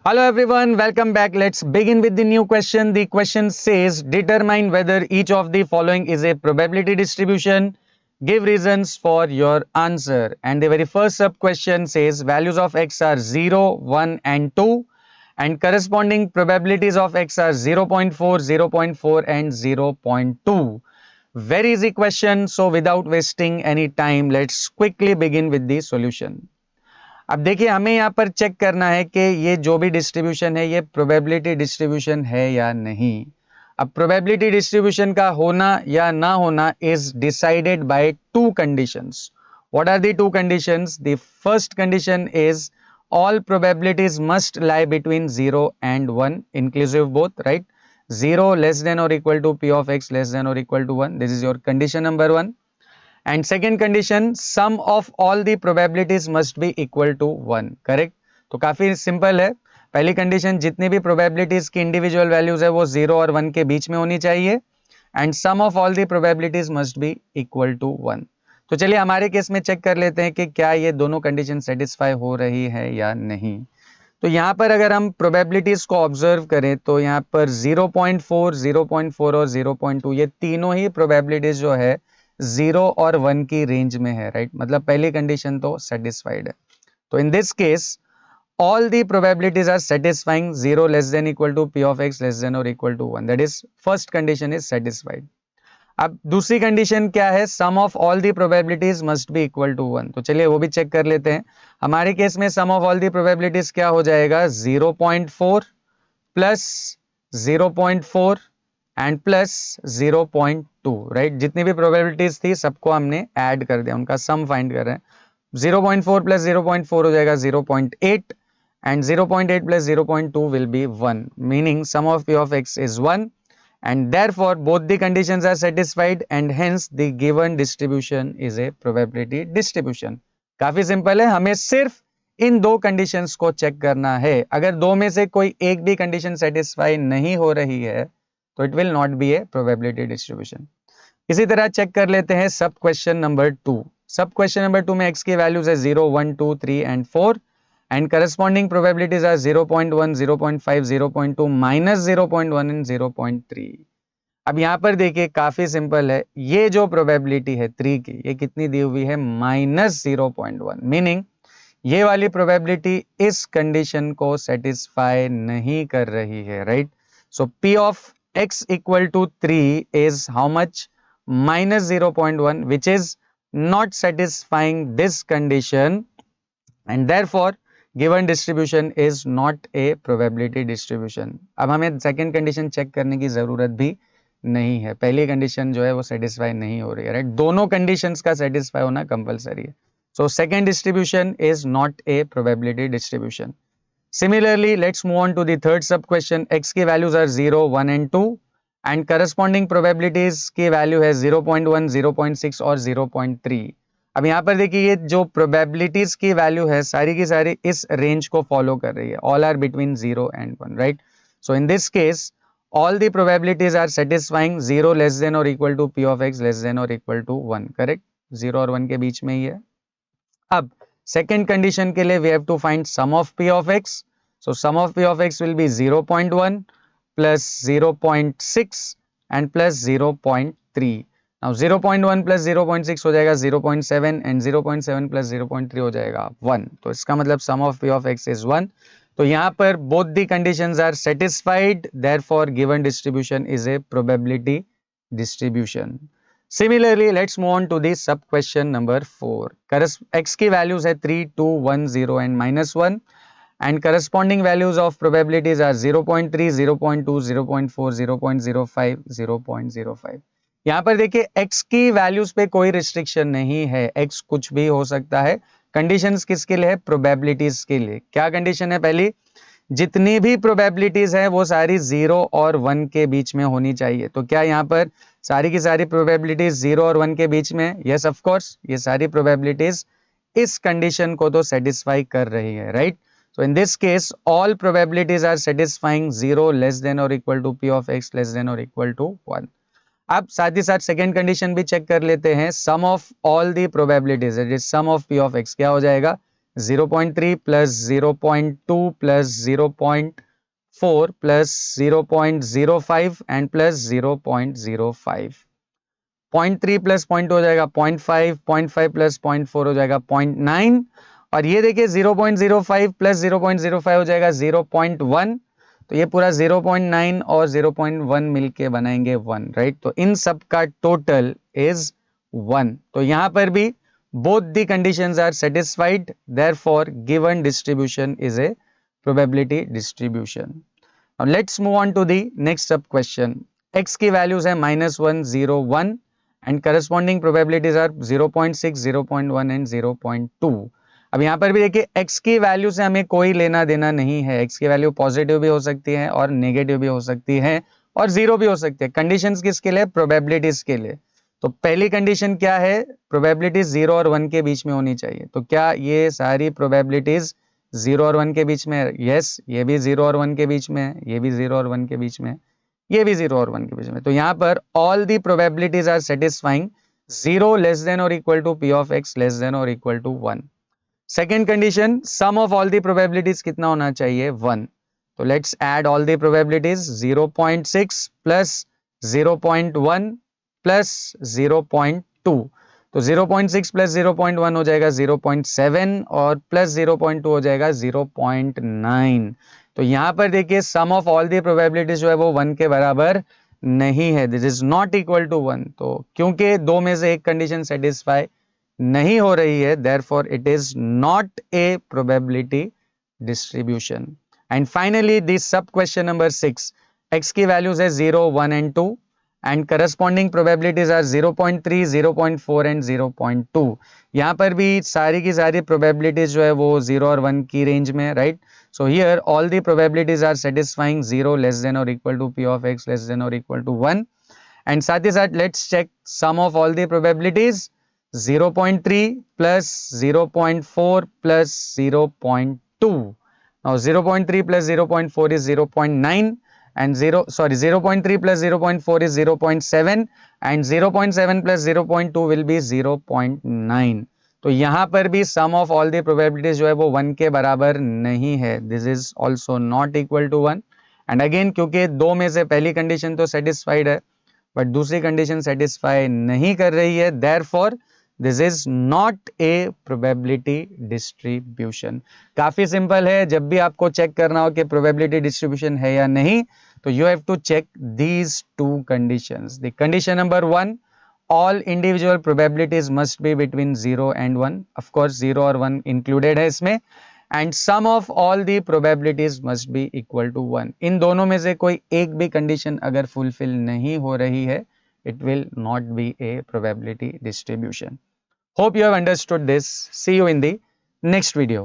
Hello everyone, welcome back. Let's begin with the new question. The question says determine whether each of the following is a probability distribution. Give reasons for your answer. And the very first sub question says values of x are 0, 1 and 2 and corresponding probabilities of x are 0.4, 0.4 and 0.2. Very easy question. So without wasting any time, let's quickly begin with the solution. अब देखिए हमें यहाँ पर check करना है कि ये जो भी डिस्ट्रीब्यूशन है ये प्रोबेबिलिटी डिस्ट्रीब्यूशन है या नहीं। अब प्रोबेबिलिटी डिस्ट्रीब्यूशन का होना या ना होना is decided by two conditions. What are the two conditions? The first condition is all probabilities must lie between 0 and 1 inclusive both, right? 0 less than or equal to p of x less than or equal to 1. This is your condition number 1. And second condition, sum of all the probabilities must be equal to 1. Correct? तो काफी simple है। पहली condition, जितनी भी probabilities की individual values है वो 0 और 1 के बीच में होनी चाहिए and sum of all the probabilities must be equal to 1। तो चलिए हमारे केस में चेक कर लेते हैं कि क्या ये दोनों कंडीशन सेटिस्फाई हो रही है या नहीं। तो यहाँ पर अगर हम प्रोबेबिलिटीज को ऑब्जर्व करें तो यहाँ पर 0.4, 0.4 और 0.2 ये तीनों ही प्रोबेबिलिटीज जो है 0 और 1 की रेंज में है, राइट? मतलब पहली कंडीशन तो सेटिस्फाइड है। तो इन this case all the probabilities are satisfying 0 less than equal to p of x less than or equal to 1, that is first condition is satisfied. अब दूसरी कंडीशन क्या है? Sum of all the probabilities must be equal to 1। तो चलिए वो भी check कर लेते हैं। हमारे केस में सम ऑफ ऑल दी प्रोबेबिलिटीज क्या हो जाएगा? 0.4 प्लस 0.4 एंड प्लस 0.2, राइट? जितनी भी प्रोबेबिलिटीज थी सबको हमने ऐड कर दिया, उनका सम फाइंड कर रहे हैं। 0.4 प्लस 0.4 हो जाएगा 0.8 and 0.8 plus 0.2 will be 1, meaning sum of p of x is 1 and therefore both the conditions are satisfied and hence the given distribution is a probability distribution. काफी simple है, हमें सिर्फ इन दो कंडीशंस को चेक करना है। अगर दो में से कोई एक भी कंडीशन सेटिस्फाई नहीं हो रही है तो it will not be A probability distribution. इसी तरह चेक कर लेते हैं सब क्वेश्चन नंबर 2। सब क्वेश्चन नंबर 2 में x की वैल्यूज है 0, 1, 2, 3 and 4 and corresponding probabilities are 0.1, 0.5, 0.2, minus 0.1 and 0.3. अब यहाँ पर देखिए काफी सिंपल है, ये जो प्रोबेबिलिटी है 3 की ये कितनी दी हुई है? -0.1, मीनिंग ये वाली प्रोबेबिलिटी इस कंडीशन को सेटिस्फाई नहीं कर रही है, right? So p of x equal to 3 is how much? -0.1, which is not satisfying this condition and therefore given distribution is not a probability distribution. अब हमें सेकंड कंडीशन चेक करने की जरूरत भी नहीं है, पहली कंडीशन जो है वो सेटिस्फाई नहीं हो रही है, राइट? दोनों कंडीशंस का सेटिस्फाई होना कंपलसरी है। So second distribution is not a probability distribution. Similarly let's move on to the third sub question. x की values are 0, 1 and 2 and corresponding probabilities की वैल्यू है 0.1, 0.6 और 0.3। अब यहाँ पर देखिए ये जो प्रोबेबिलिटीज की वैल्यू है सारी की सारी इस रेंज को फॉलो कर रही है, all are between 0 and 1, right? So in this case all the probabilities are satisfying 0 less than or equal to p of x less than or equal to 1, correct? 0 और 1 के बीच में ही है। अब सेकेंड कंडीशन के लिए we have to find sum of p of x. So sum of p of x will be 0.1 plus 0.6 and plus 0.3. Now 0.1 plus 0.6 हो जाएगा 0.7 and 0.7 plus 0.3 हो जाएगा 1. तो इसका मतलब sum of p of x is 1. तो यहाँ पर both the conditions are satisfied, therefore given distribution is a probability distribution. Similarly, let's move on to the sub question number 4. X की values है 3, 2, 1, 0 and -1 and corresponding values of probabilities are 0.3, 0.2, 0.4, 0.05, 0.05. यहाँ पर देखिए x की values पे कोई restriction नहीं है, x कुछ भी हो सकता है। कंडीशंस किसके लिए है? प्रोबेबिलिटीज के लिए। क्या कंडीशन है? पहली, जितनी भी प्रोबेबिलिटीज है वो सारी 0 और 1 के बीच में होनी चाहिए। तो क्या यहाँ पर सारी की सारी प्रोबेबिलिटीज 0 और 1 के बीच में? यस ऑफ कोर्स, ये सारी प्रोबेबिलिटीज इस कंडीशन को तो सेटिस्फाई कर रही है, right? So in this case, all probabilities are satisfying 0 less than or equal to p of x less than or equal to 1. अब साथ ही साथ सेकेंड कंडीशन भी चेक कर लेते हैं। Sum of all the probabilities, sum of p of x क्या हो जाएगा? 0.3 plus 0.2 plus 0.4 plus 0.05 and plus 0.05. 0.3 plus 0.2 हो जाएगा 0.5, 0.5 प्लस 0.4 हो जाएगा 0.9 और ये देखिए 0.05 प्लस 0.05 हो जाएगा 0.1. तो ये पूरा 0.9 और 0.1 मिलके बनाएंगे 1, राइट. तो इन सब का टोटल इज 1. तो यहां पर भी both the conditions are satisfied, therefore given distribution is a probability distribution. Now let's move on to the next sub question. X की values है -1, 0, 1 and corresponding probabilities are 0.6, 0.1 and 0.2. अब यहाँ पर भी देखिए x की वैल्यू से हमें कोई लेना देना नहीं है. x की वैल्यू पॉजिटिव भी हो सकती है और नेगेटिव भी हो सकती है और जीरो भी हो सकती है. कंडीशंस किसके लिए? प्रोबेबिलिटीज के लिए. तो पहली कंडीशन क्या है? प्रोबेबिलिटीज 0 और 1 के बीच में होनी चाहिए. तो क्या ये सारी प्रोबेबिलिटीज 0 और 1 के बीच में? यस, ये भी 0 और 1 के बीच में है, ये भी 0 और 1 के बीच में, ये भी 0 और 1 के बीच में. तो यहाँ पर all the probabilities are satisfying 0 less than और equal to p of x less than और equal to 1. Second condition, sum of all the probabilities कितना होना चाहिए? 1. तो let's add all the probabilities. 0.6 plus 0.1 plus 0.2. तो 0.6 प्लस 0.1 हो जाएगा 0.7 और प्लस 0.2 हो जाएगा 0.9. तो यहां पर देखिए sum of all the probabilities जो है वो 1 के बराबर नहीं है. This is not equal to 1. तो क्योंकि दो में से एक कंडीशन सेटिस्फाई नहीं हो रही है, therefore it is not a probability distribution. And finally the sub question number 6. X की values है 0, 1 and 2 and corresponding probabilities are 0.3, 0.4 and 0.2. यहाँ पर भी सारी की सारी probabilities जो है वो 0 और 1 की range में है, right? So here all the probabilities are satisfying 0 less than or equal to p of x less than or equal to 1. And साथ ही साथ let's check sum of all the probabilities. 0.3 plus 0.4 plus 0.2. Now 0.3 plus 0.4 is 0.9 and 0.3 plus 0.4 is 0.7 and 0.7 plus 0.2 will be 0.9. तो यहाँ पर भी sum of all the probabilities जो है वो 1 के बराबर नहीं है. This is also not equal to 1. And again क्योंकि दो में से पहली कंडीशन तो सेटिस्फाइड है बट दूसरी कंडीशन सेटिस्फाई नहीं कर रही है, therefore this is not a probability distribution. काफी सिंपल है. जब भी आपको चेक करना हो कि प्रोबेबिलिटी डिस्ट्रीब्यूशन है या नहीं, तो you have to check these two conditions. The condition number 1, all individual probabilities must be between 0 and 1. of course 0 और 1 included है इसमें. and sum of all the probabilities must be equal to 1. इन दोनों में से कोई एक भी कंडीशन अगर फुलफिल नहीं हो रही है, it will not be a probability distribution. Hope you have understood this. See you in the next video.